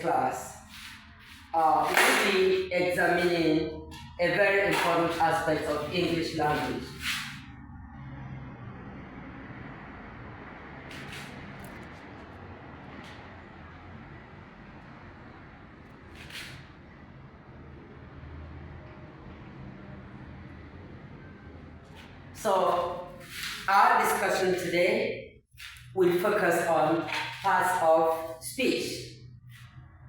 class, we will be examining a very important aspect of English language. So, our discussion today will focus on parts of speech.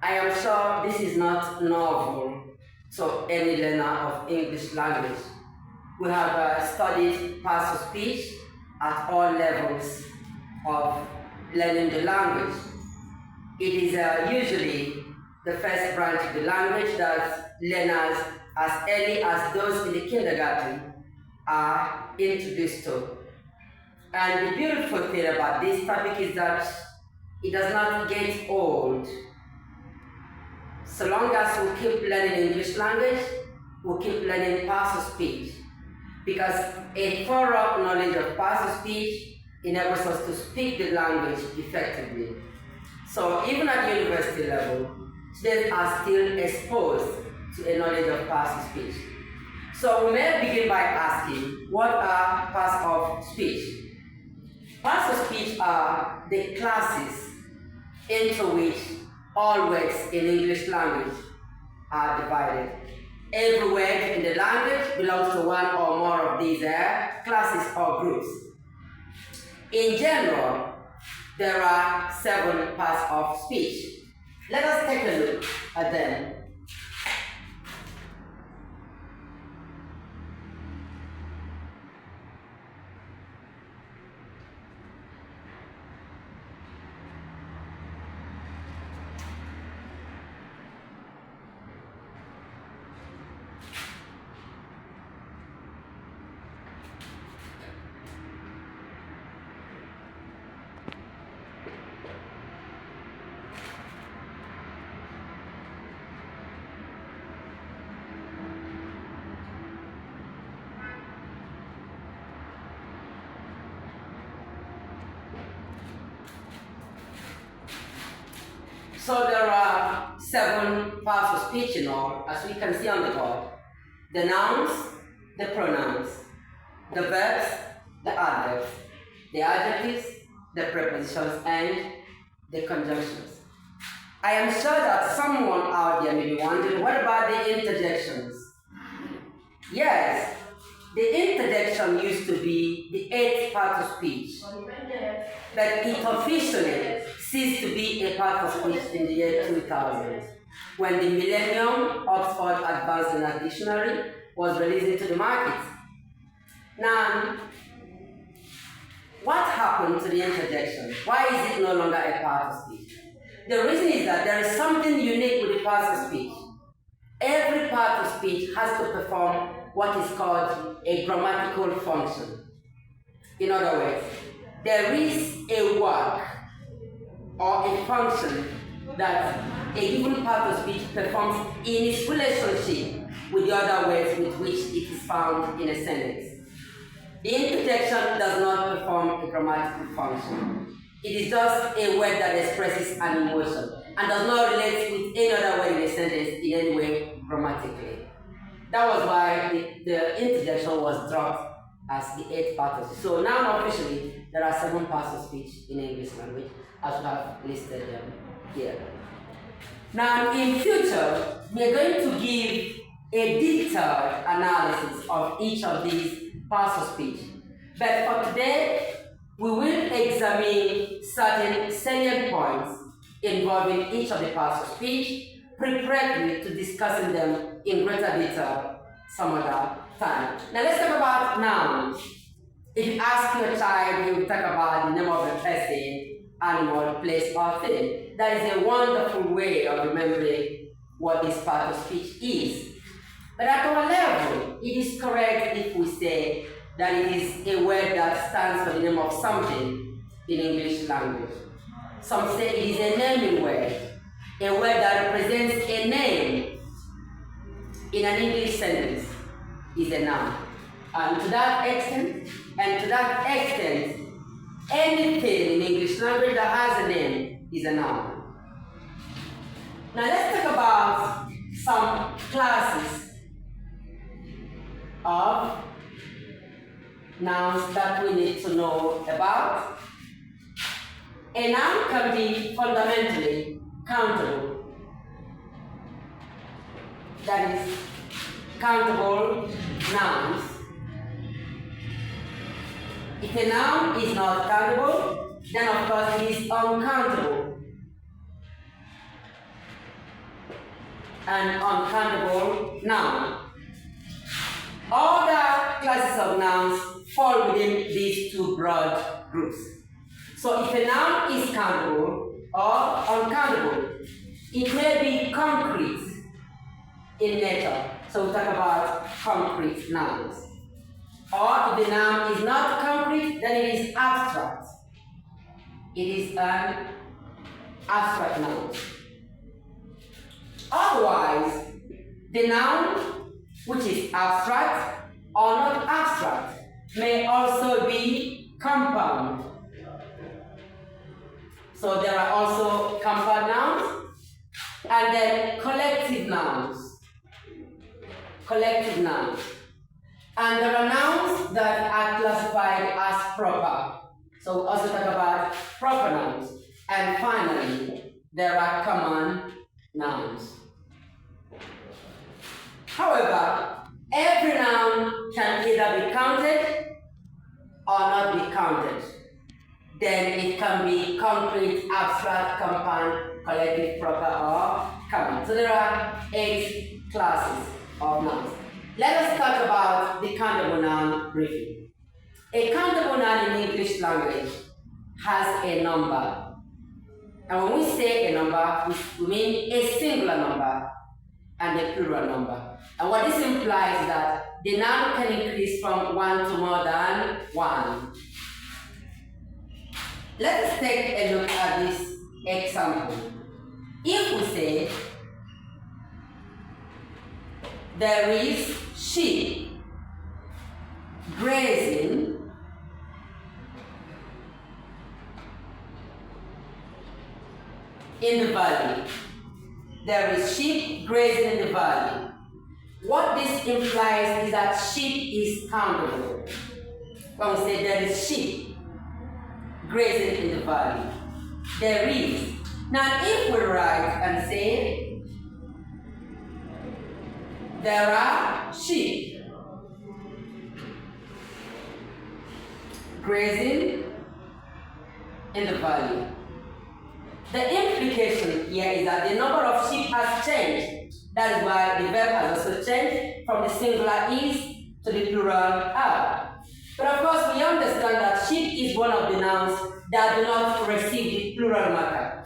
I am sure this is not novel to any learner of English language. We have studied parts of speech at all levels of learning the language. It is usually the first branch of the language that learners as early as those in the kindergarten are introduced to. And the beautiful thing about this topic is that it does not get old. So long as we keep learning English language, we keep learning parts of speech. Because a thorough knowledge of parts of speech enables us to speak the language effectively. So even at university level, students are still exposed to a knowledge of parts of speech. So we may begin by asking, what are parts of speech? Parts of speech are the classes into which all words in English language are divided. Every word in the language belongs to one or more of these classes or groups. In general, there are 7 parts of speech. Let us take a look at them. So there are 7 parts of speech in all, as we can see on the board. The nouns, the pronouns, the verbs, the adverbs, the adjectives, the prepositions, and the conjunctions. I am sure that someone out there may be wondering, what about the interjections? Yes, the interjection used to be the 8th part of speech, but it officially ceased to be a part of speech in the year 2000, when the Millennium Oxford Advanced Learner Dictionary was released into the market. Now, what happened to the interjection? Why is it no longer a part of speech? The reason is that there is something unique with the parts of speech. Every part of speech has to perform what is called a grammatical function. In other words, there is a work or a function that a given part of speech performs in its relationship with the other words with which it is found in a sentence. The interjection does not perform a grammatical function. It is just a word that expresses an emotion and does not relate with any other word in a sentence in any way grammatically. That was why the interjection was dropped as the 8th part of speech. So now officially there are 7 parts of speech in English language, as we have listed them here. Now in future, we are going to give a detailed analysis of each of these parts of speech. But for today, we will examine certain salient points involving each of the parts of speech, preparatory to discussing them in greater detail some other time. Now let's talk about nouns. If you ask your child, he will talk about the name of a person, animal, place, or thing. That is a wonderful way of remembering what this part of speech is. But at our level, it is correct if we say that it is a word that stands for the name of something in English language. Some say it is a naming word, a word that represents a name in an English sentence is a noun. And to that extent, anything in English language that has a name is a noun. Now let's talk about some classes of nouns that we need to know about. A noun can be fundamentally countable. That is, countable nouns. If a noun is not countable, then of course it is uncountable. An uncountable noun. Other classes of nouns fall within these two broad groups. So if a noun is countable or uncountable, it may be concrete in nature. So we talk about concrete nouns. Or if the noun is not concrete, then it is abstract. It is an abstract noun. Otherwise, the noun, which is abstract or not abstract, may also be compound. So there are also compound nouns and then collective nouns. Collective nouns. And there are nouns that are classified as proper. So we also talk about proper nouns. And finally, there are common nouns. However, every noun can either be counted or not be counted. Then it can be concrete, abstract, compound, collective, proper, or common. So there are 8 classes of nouns. Let us talk about the countable noun briefly. A countable noun in English language has a number. And when we say a number, we mean a singular number and a plural number. And what this implies is that the noun can increase from 1 to more than 1. Let us take a look at this example. If we say, there is sheep grazing in the valley. There is sheep grazing in the valley. What this implies is that sheep is countable. When we say there is sheep grazing in the valley, there is. Now if we write and say, there are sheep grazing in the valley. The implication here is that the number of sheep has changed. That is why the verb has also changed from the singular is to the plural are. But of course, we understand that sheep is one of the nouns that do not receive the plural marker.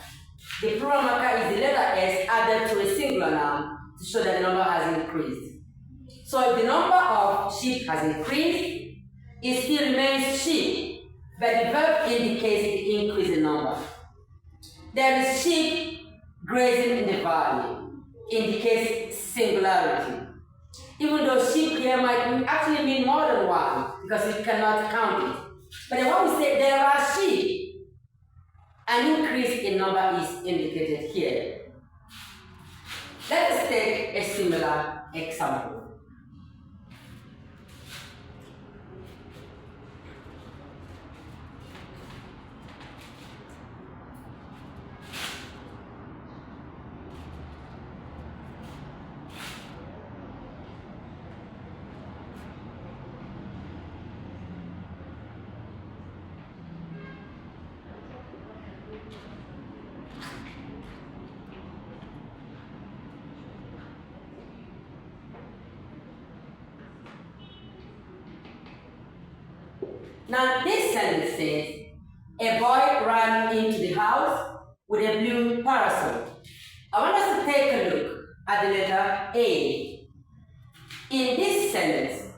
The plural marker is the letter S added to a singular noun to show that the number has increased. So if the number of sheep has increased, it still remains sheep, but the verb indicates the increase in number. There is sheep grazing in the valley, indicates singularity. Even though sheep here might actually mean more than one, because we cannot count it. But when we say there are sheep, an increase in number is indicated here. Let us take a similar example. Now this sentence says, a boy ran into the house with a blue parasol. I want us to take a look at the letter A. In this sentence,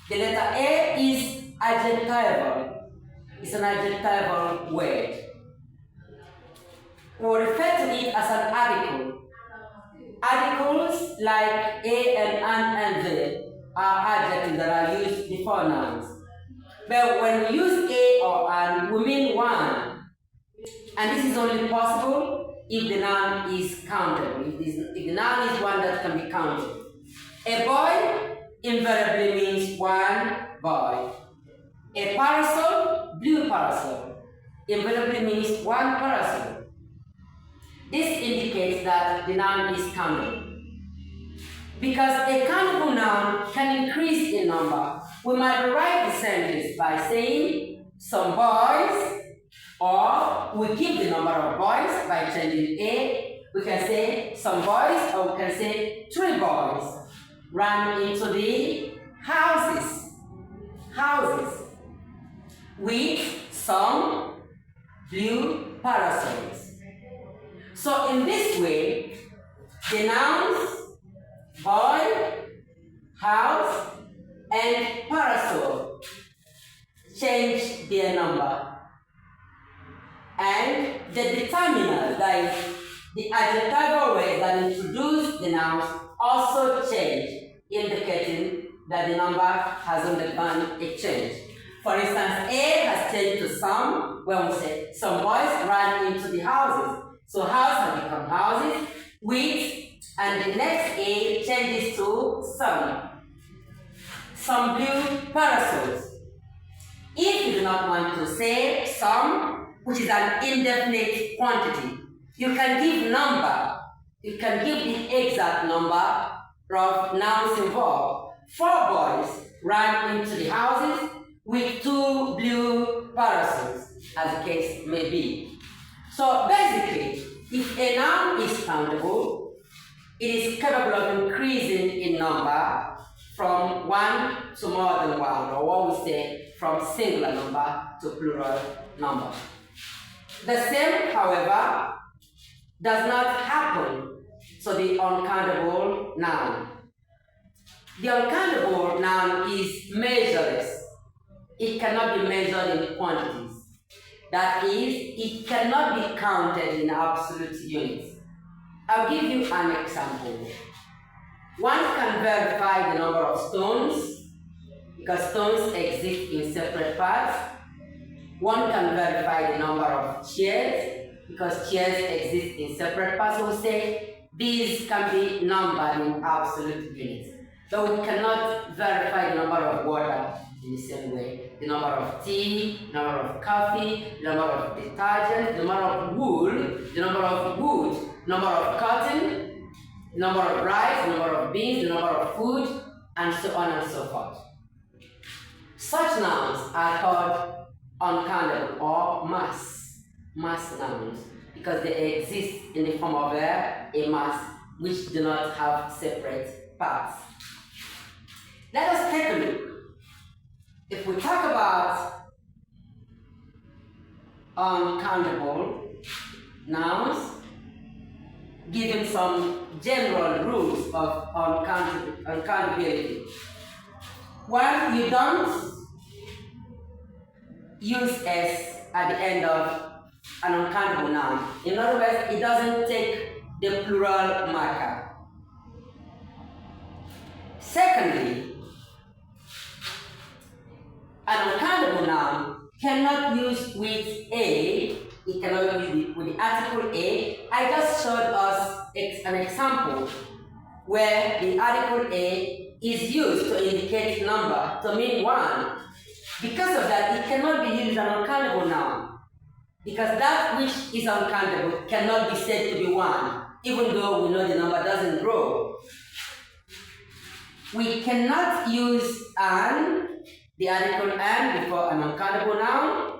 the letter A is adjectival. It's an adjectival word. We refer to it as an article. Articles like a and the are adjectives that are used before nouns. But when we use a or an, we mean one. And this is only possible if the noun is countable, if the noun is one that can be counted. A boy invariably means one boy. A parasol, blue parasol, invariably means one parasol. This indicates that the noun is countable. Because a countable noun can increase in number, we might write the sentence by saying some boys, or we give the number of boys by changing A. We can say some boys, or we can say 3 boys ran into the houses with some blue parasols. So in this way, the nouns boy, house, and parasol change their number. And the determinant, that is, the adjectival words that introduce the nouns, also change, indicating that the number has undergone a change. For instance, A has changed to some, when we say some boys ran into the houses. So house has become houses, with, and the next A changes to some blue parasols. If you do not want to say some, which is an indefinite quantity, you can give number. You can give the exact number of nouns involved. 4 boys ran into the houses with 2 blue parasols, as the case may be. So basically, if a noun is countable, it is capable of increasing in number from 1 to more than 1, or what we say from singular number to plural number. The same, however, does not happen to the uncountable noun. The uncountable noun is measureless. It cannot be measured in quantities. That is, it cannot be counted in absolute units. I'll give you an example. One can verify the number of stones, because stones exist in separate parts. One can verify the number of chairs, because chairs exist in separate parts. We'll say these can be numbered in absolute units. But we cannot verify the number of water in the same way. The number of tea, the number of coffee, the number of detergent, the number of wool, the number of wood, the number of cotton, the number of rice, the number of beans, the number of food, and so on and so forth. Such nouns are called uncountable or mass nouns, because they exist in the form of a mass which do not have separate parts. Let us take a look. If we talk about uncountable nouns, given some general rules of uncountability. 1, you don't use S at the end of an uncountable noun. In other words, it doesn't take the plural marker. Secondly, an uncountable noun cannot use with A. It cannot use with the article A. I just showed us an example where the article A is used to indicate number, to mean 1. Because of that, it cannot be used as an uncountable noun. Because that which is uncountable cannot be said to be 1, even though we know the number doesn't grow. We cannot use an, the article an, before an uncountable noun,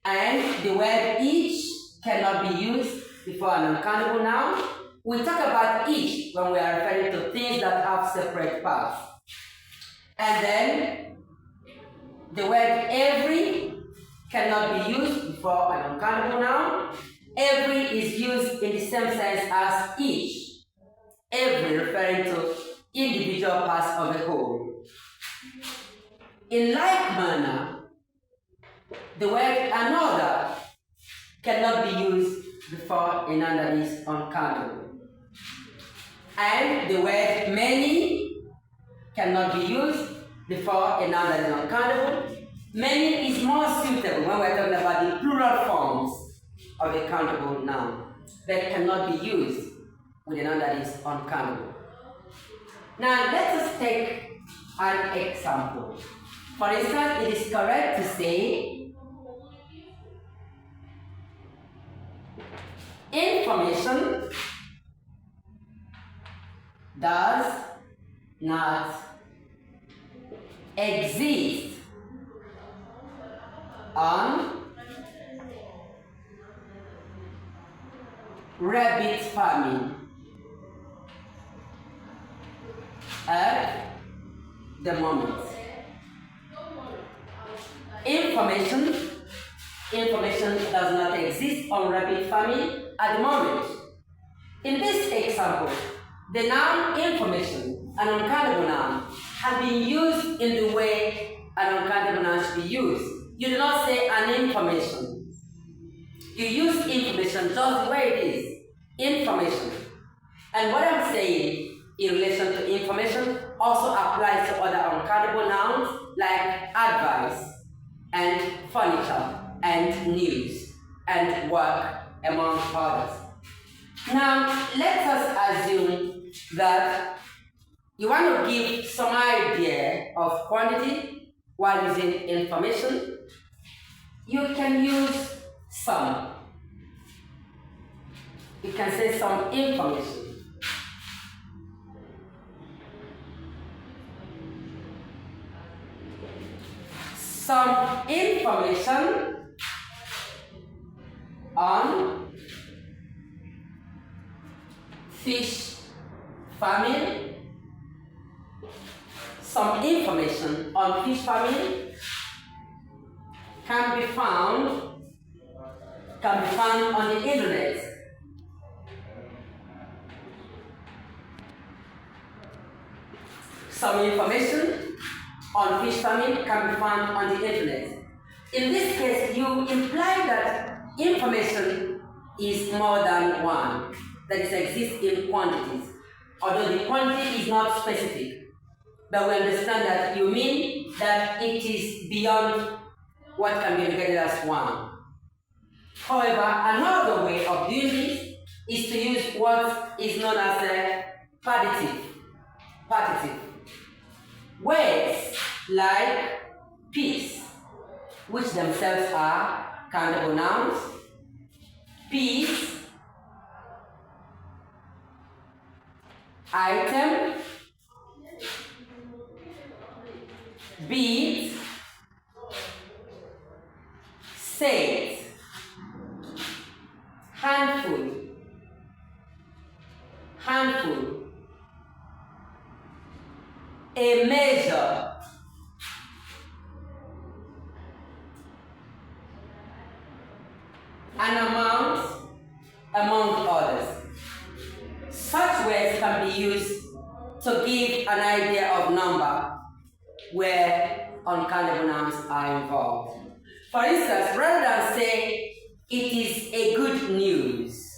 and the word each cannot be used before an uncountable noun. We talk about each when we are referring to things that have separate parts. And then the word every cannot be used before an uncountable noun. Every is used in the same sense as each. Every referring to individual parts of the whole. In like manner, the word another cannot be used before another is uncountable. And the word many cannot be used before another is uncountable. Many is more suitable when we're talking about the plural forms of a countable noun. but cannot be used with a noun that is uncountable. Now let us take an example. For instance, it is correct to say information does not exist on rabbit farming at the moment. Information does not exist on rabbit farming at the moment. In this example, the noun information, an uncountable noun, has been used in the way an uncountable noun should be used. You do not say an information. You use information just the way it is. Information. And what I'm saying in relation to information also applies to other uncountable nouns like advice and furniture and news and work, among others. Now, let us assume that you want to give some idea of quantity while using information. You can use some. You can say some information. Some information on fish farming. Some information on fish farming can be found on the internet. Some information on fish farming can be found on the internet. In this case, you imply that information is more than one, that it exists in quantities, although the quantity is not specific. But we understand that you mean that it is beyond what can be regarded as one. However, another way of doing this is to use what is known as a partitive. Words like peace, which themselves are countable nouns. Peace, item, beat, set, handful, a measure, an amount, among others. Such words can be used to give an idea of number where uncountable nouns are involved. For instance, rather than say it is a good news,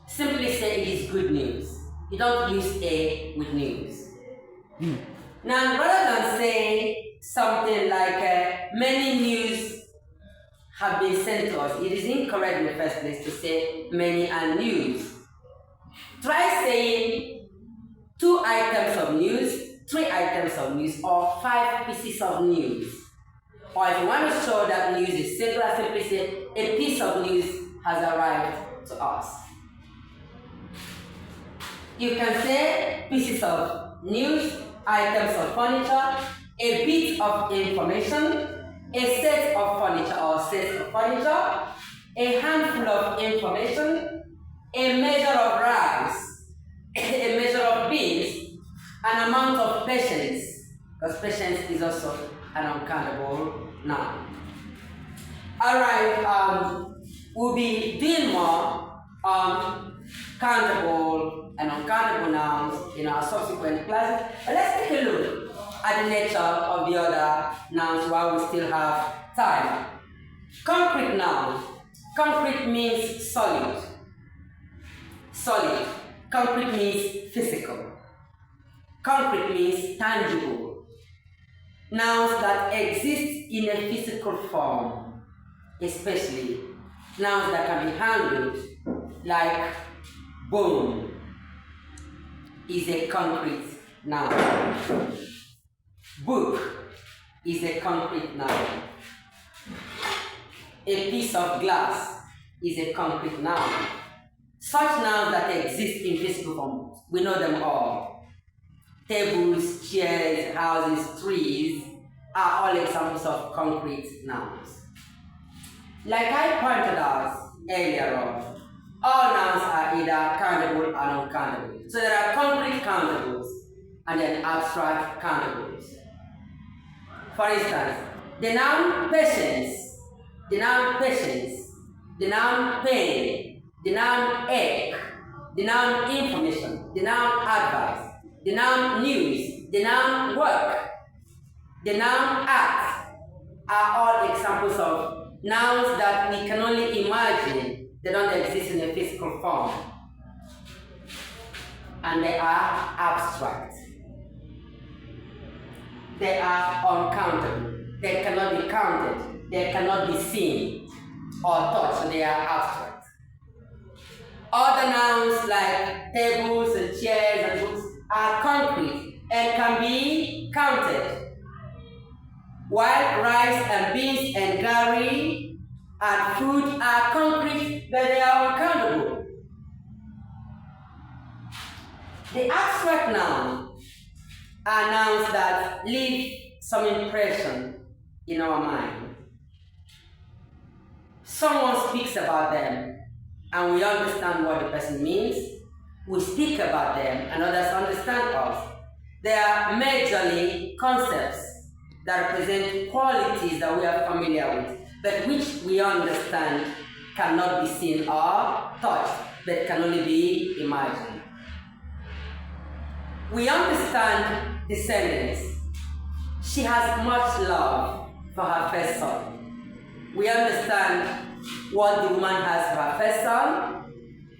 simply say it is good news. You don't use a with news. Now, rather than say something like many news have been sent to us, it is incorrect in the first place to say many and news. Try saying 2 items of news, 3 items of news, or 5 pieces of news. Or if you want to show that news is singular, simply say a piece of news has arrived to us. You can say pieces of news, items of furniture, a bit of information, a set of furniture or sets of furniture, a handful of information, a measure of rice, a measure of beans, an amount of patience, because patience is also an uncountable noun. Alright, we'll be doing more on countable and uncountable nouns in our subsequent classes. But let's take a look at the nature of the other nouns while we still have time. Concrete noun. Concrete means solid. Solid. Concrete means physical. Concrete means tangible. Nouns that exist in a physical form, especially nouns that can be handled, like bone is a concrete noun. Book is a concrete noun. A piece of glass is a concrete noun. Such nouns that exist in physical form, we know them all. Tables, chairs, houses, trees are all examples of concrete nouns. Like I pointed out earlier on, all nouns are either countable or uncountable. So there are concrete countables and then abstract countables. For instance, the noun patience, the noun patience, the noun pain, the noun egg, the noun information, the noun advice, the noun news, the noun work, the noun act are all examples of nouns that we can only imagine. They don't exist in a physical form. And they are abstract. They are uncountable. They cannot be counted. They cannot be seen or touched. So they are abstract. Other nouns like tables and chairs and books are concrete and can be counted. While rice and beans and gari and food are concrete, but they are uncountable. The abstract nouns are nouns that leave some impression in our mind. Someone speaks about them and we understand what the person means. We speak about them and others understand us. They are majorly concepts that represent qualities that we are familiar with, but which we understand cannot be seen or touched, but can only be imagined. We understand the sentence, she has much love for her first son. We understand what the woman has for her first son,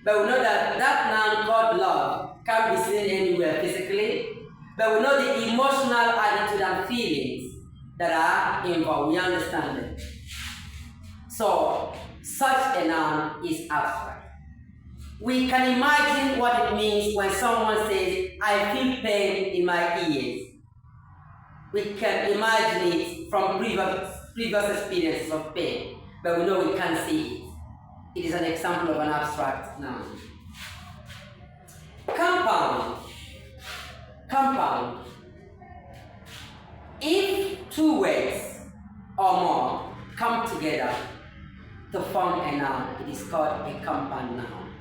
but we know that that noun called love can't be seen anywhere physically, but we know the emotional attitude and feelings that are involved. We understand it. So, such a noun is abstract. We can imagine what it means when someone says, I feel pain in my ears. We can imagine it from previous experiences of pain, but we know we can't see it. It is an example of an abstract noun. Compound. Compound. If two words or more come together to form a noun, it is called a compound noun.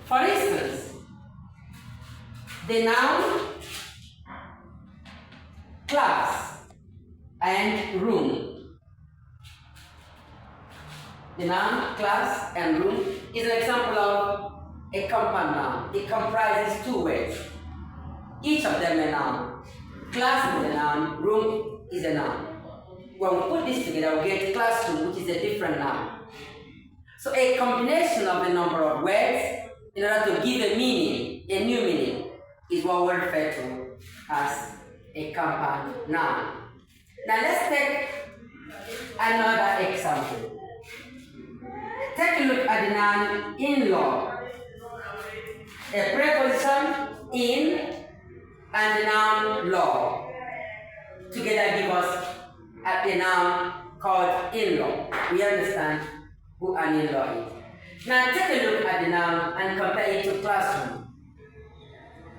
For instance, the noun class and room. The noun class and room is an example of a compound noun. It comprises two words, each of them a noun. Class is a noun, room is a noun. When we put this together, we get classroom, which is a different noun. So a combination of a number of words in order to give a meaning, a new meaning, is what we refer to as a compound noun. Now let's take another example. Take a look at the noun in-law. A preposition in and the noun law together give us a noun called in-law. We understand who an in-law is. Now take a look at the noun and compare it to classroom.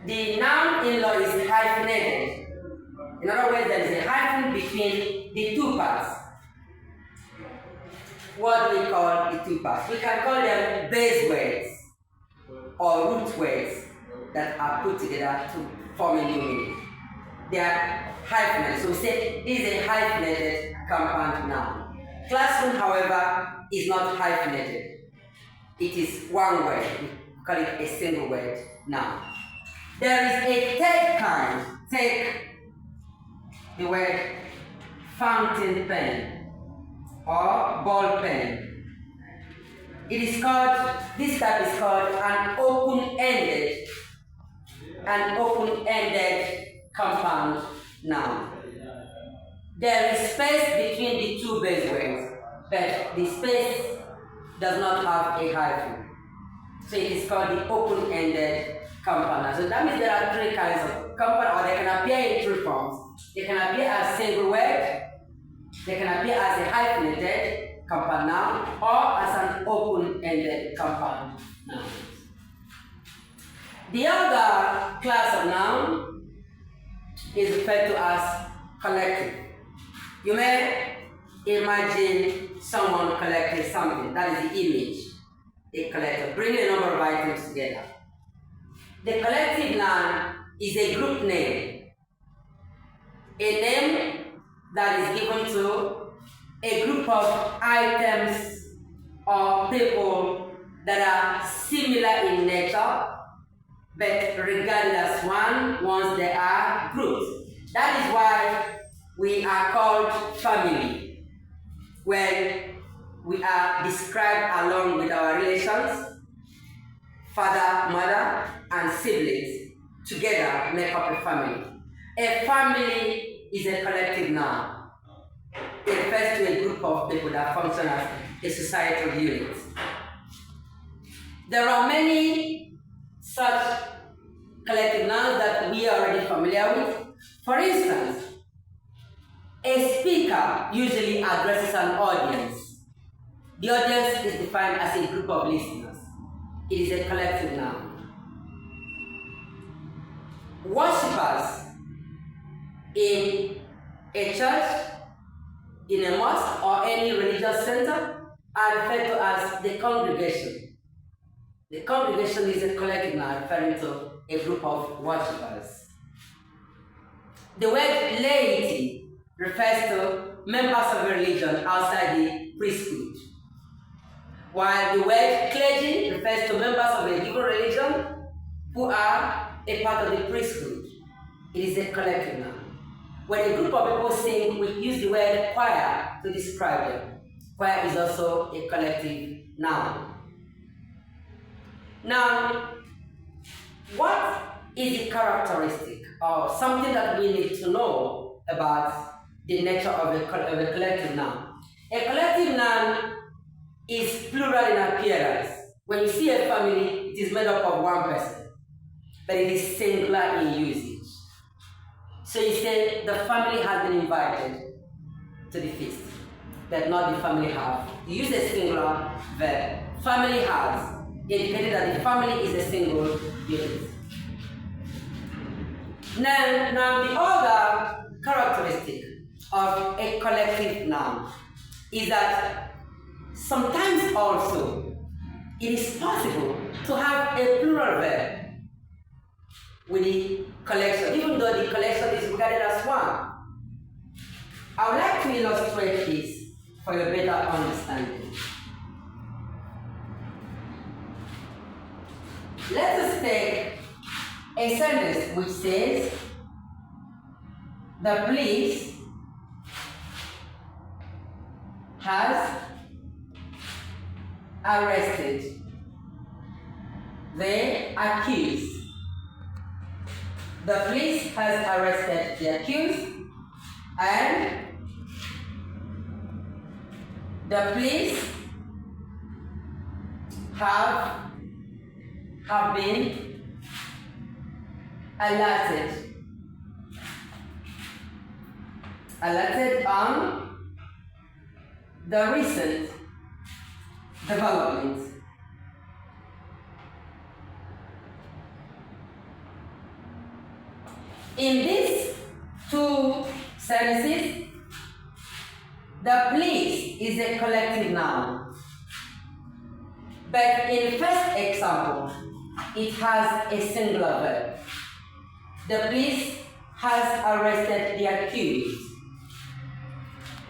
The noun in-law is hyphenated. In other words, there is a hyphen between the two parts. What do we call the two parts? We can call them base words or root words that are put together to form a new meaning. They are hyphenated. So we say this is a hyphenated compound noun. Classroom, however, is not hyphenated. It is one word. We call it a single word noun. There is a third kind. Take the word fountain pen or ball pen. This type is called an open-ended compound noun. There is space between the two base words, but the space does not have a hyphen. So it is called the open-ended compound. So that means there are three kinds of compound, or they can appear in three forms. They can appear as single word, they can appear as a hyphenated compound noun, or as an open-ended compound noun. The other class of noun is referred to as collective. You may imagine someone collecting something. That is the image. A collective, bringing a number of items together. The collective noun is a group name. A name that is given to a group of items or people that are similar in nature, but regarded as one once they are grouped. That is why we are called family, when we are described along with our relations, father, mother, and siblings together make up a family. A family is a collective noun. It refers to a group of people that function as a societal unit. There are many such collective nouns that we are already familiar with. For instance, a speaker usually addresses an audience. The audience is defined as a group of listeners. It is a collective noun. Worshippers in a church, in a mosque, or any religious center are referred to as the congregation. The congregation is a collective noun referring to a group of worshippers. The word laity refers to members of a religion outside the priesthood, while the word clergy refers to members of a given religion who are a part of the priesthood. It is a collective noun. When a group of people sing, we use the word choir to describe them. Choir is also a collective noun. Now, what is the characteristic or something that we need to know about the nature of a collective noun? A collective noun is plural in appearance. When you see a family, it is made up of one person, but it is singular in usage. So you say the family has been invited to the feast, but not the family have. You use a singular verb. Family has, indicating that the family is a single unit. Now the other characteristic of a collective noun is that sometimes also it is possible to have a plural verb with the collection, even though the collection is regarded as one. I would like to illustrate this for a better understanding. Let us take a sentence which says, the police has arrested the accused. The police has arrested the accused, and the police have been alerted on the recent developments. In these two sentences, the police is a collective noun. But in the first example, it has a singular verb. The police has arrested the accused.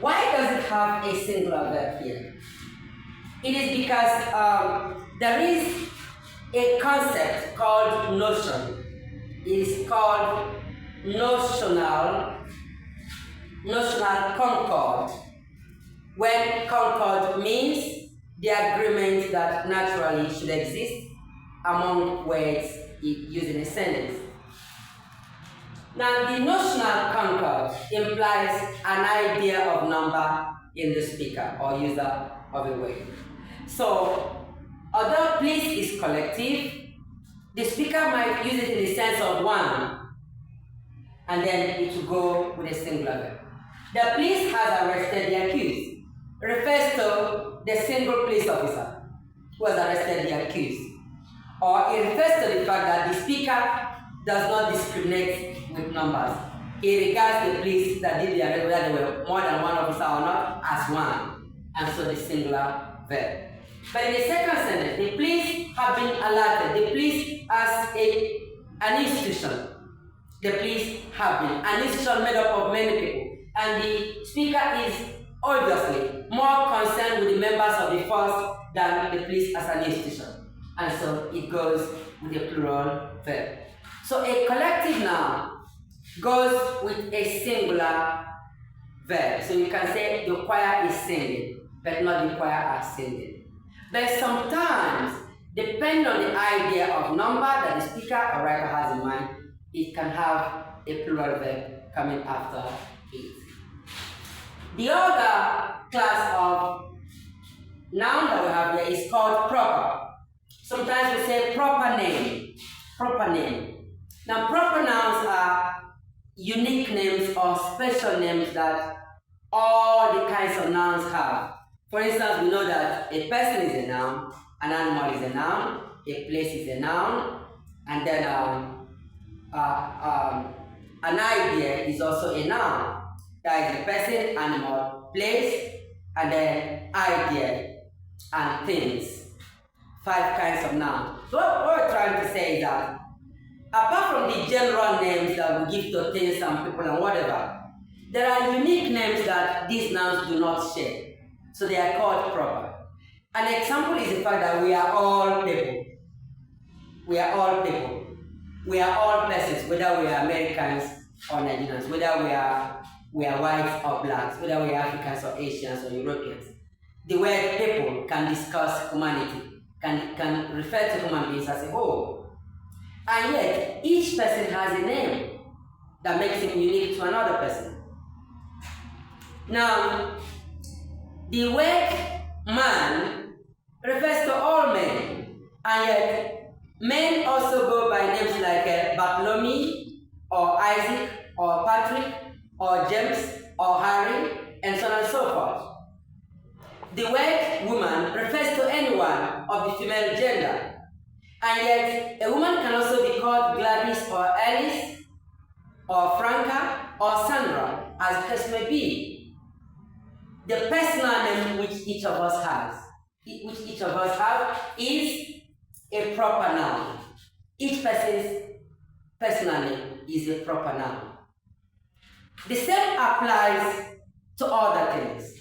Why does it have a singular verb here? It is because there is a concept called notion. It is called notional concord. When concord means the agreement that naturally should exist among words used in a sentence. Now, the notional concord implies an idea of number in the speaker or user of a word. So, although please is collective, the speaker might use it in the sense of one, and then it will go with a singular verb. The police has arrested the accused. Refers to the single police officer who has arrested the accused. Or it refers to the fact that the speaker does not discriminate with numbers. He regards the police that did the arrest, whether they were more than one officer or not, as one. And so the singular verb. But in the second sentence, the police have been alerted. The police as an institution. The police have been an institution made up of many people. And the speaker is obviously more concerned with the members of the force than the police as an institution. And so it goes with a plural verb. So a collective noun goes with a singular verb. So you can say the choir is singing, but not the choir are singing. But sometimes, depending on the idea of number that the speaker or writer has in mind, it can have a plural verb coming after it. The other class of noun that we have here is called proper. Sometimes we say proper name. Proper name. Now, proper nouns are unique names or special names that all the kinds of nouns have. For instance, we know that a person is a noun, an animal is a noun, a place is a noun, and then an idea is also a noun. That is a person, animal, place, and then idea and things. 5 kinds of nouns. So what we're trying to say is that apart from the general names that we give to things and people and whatever, there are unique names that these nouns do not share. So they are called proper. An example is the fact that we are all people. We are all people. We are all persons, whether we are Americans or Nigerians, whether we are whites or blacks, whether we are Africans or Asians or Europeans. The word people can discuss humanity, can refer to human beings as a whole. And yet, each person has a name that makes him unique to another person. Now, the word man refers to all men, and yet men also go by names like Bartholomew, or Isaac, or Patrick, or James, or Harry, and so on and so forth. The word woman refers to anyone of the female gender, and yet a woman can also be called Gladys, or Alice, or Franca, or Sandra, as the case may be. The personal name which each of us have, is a proper noun. Each person's personal name is a proper noun. The same applies to other things.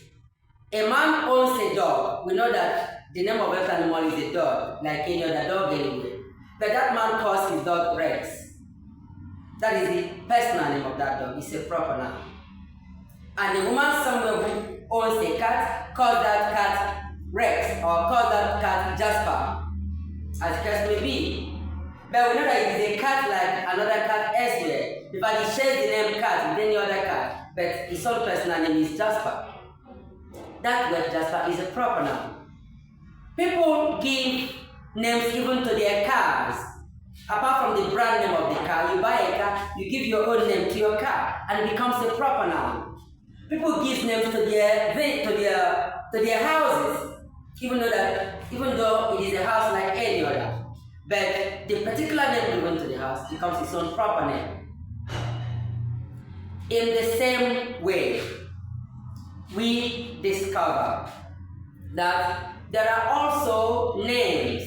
A man owns a dog. We know that the name of that animal is a dog, like any other dog anyway. But that man calls his dog Rex. That is the personal name of that dog. It's a proper noun. And the woman somewhere who owns a cat calls that cat Rex, or calls that cat Jasper, as the case may be. But we know that it is a cat like another cat elsewhere. In fact, he shares the name cat with any other cat, but his own personal name is Jasper. That word Jasper is a proper noun. People give names even to their cars. Apart from the brand name of the car, you buy a car, you give your own name to your car, and it becomes a proper noun. People give names to their houses, even though it is a house like any other. But the particular name given to the house becomes its own proper name. In the same way, we discover that there are also names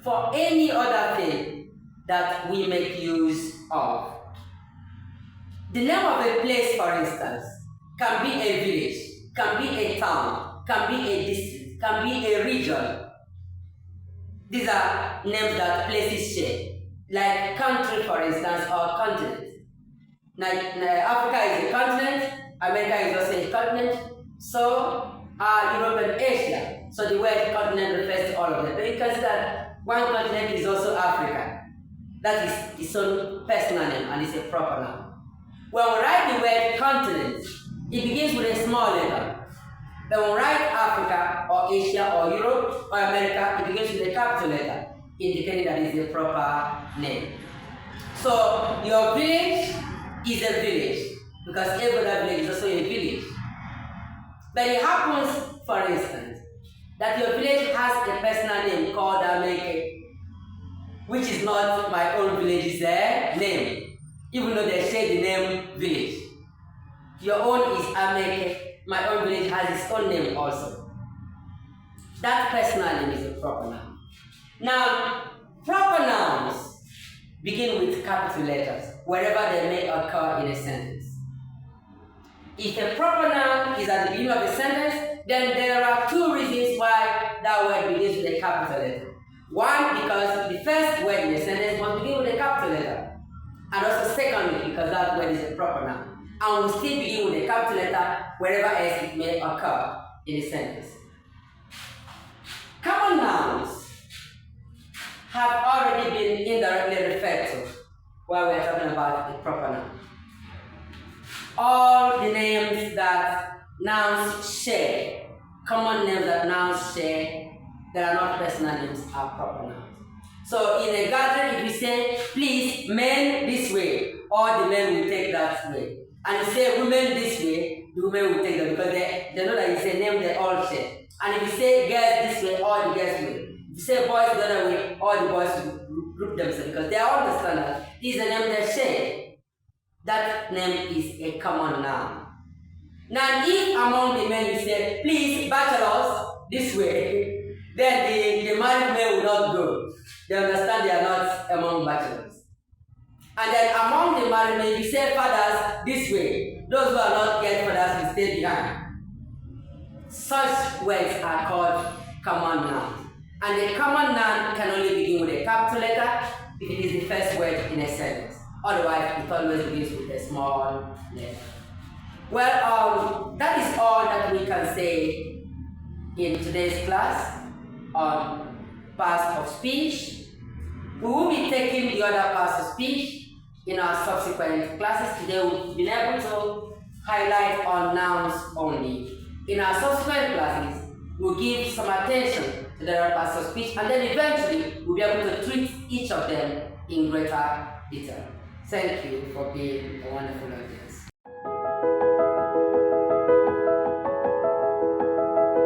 for any other thing that we make use of. The name of a place, for instance, can be a village, can be a town, can be a district, can be a region. These are names that places share, like country, for instance, or continent. Africa is a continent, America is also a continent, so are Europe and Asia. So the word continent refers to all of them. But you can see that one continent is also Africa. That is its own personal name, and it's a proper noun. When we write the word continent, it begins with a small letter. Then when we write Africa or Asia or Europe or America, it begins with a capital letter, indicating that it's a proper name. So your village is a village because every other village is also a village. But it happens, for instance, that your village has a personal name called Ameke, which is not my own village's name, even though they share the name village. Your own is Ameke, my own village has its own name also. That personal name is a proper noun. Now, proper nouns begin with capital letters wherever they may occur in a sentence. If a proper noun is at the beginning of a sentence, then there are two reasons why that word begins with a capital letter. One, because the first word in a sentence must begin with a capital letter. And also secondly, because that word is a proper noun. And will still begin with a capital letter wherever else it may occur in a sentence. Common nouns have already been indirectly referred to while we're talking about a proper noun. All the names that nouns share, common names that nouns share, that are not personal names, are proper nouns. So in a gathering, if you say, please, men this way, all the men will take that way. And you say women this way, the women will take them because they know that you say name they all share. And if you say girls this way, all the girls will. If you say boys the other way, all the boys will group themselves because they all understand that this is the name they share. That name is a common noun. Now, if among the men you say, please, bachelors, this way, then the married men will not go. They understand they are not among bachelors. And then among the married men, you say fathers, this way. Those who are not yet fathers will stay behind. Such words are called common nouns. And a common noun can only begin with a capital letter if it is the first word in a sentence. Otherwise, it always begins with a small letter. Well, that is all that we can say in today's class on parts of speech. We will be taking the other parts of speech in our subsequent classes. Today we've been able to highlight on nouns only. In our subsequent classes, we'll give some attention to the other parts of speech, and then eventually we'll be able to treat each of them in greater detail. Thank you for being a wonderful audience.